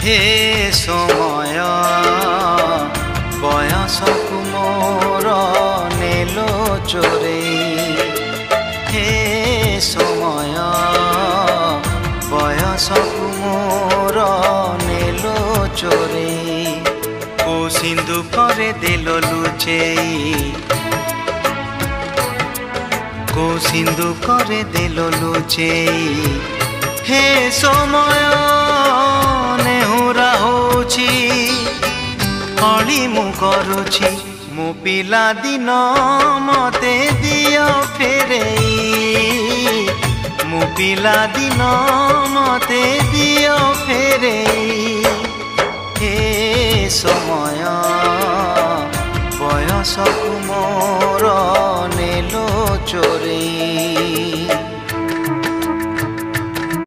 हे समय बयसकु मोर नेलो चोरेई हे समय बयसकु मोर नेलो चोरेई को सिंधु करे देलो लुचेई को सिंधु करे देलो लुचेई हे समय नेहुरा होछि अली मु करुछि मो पिला दिन मते दियो फेरेई मो पिला दिन मते दियो फेरेई हे समय बयसकु मोर नेलो चोरेई।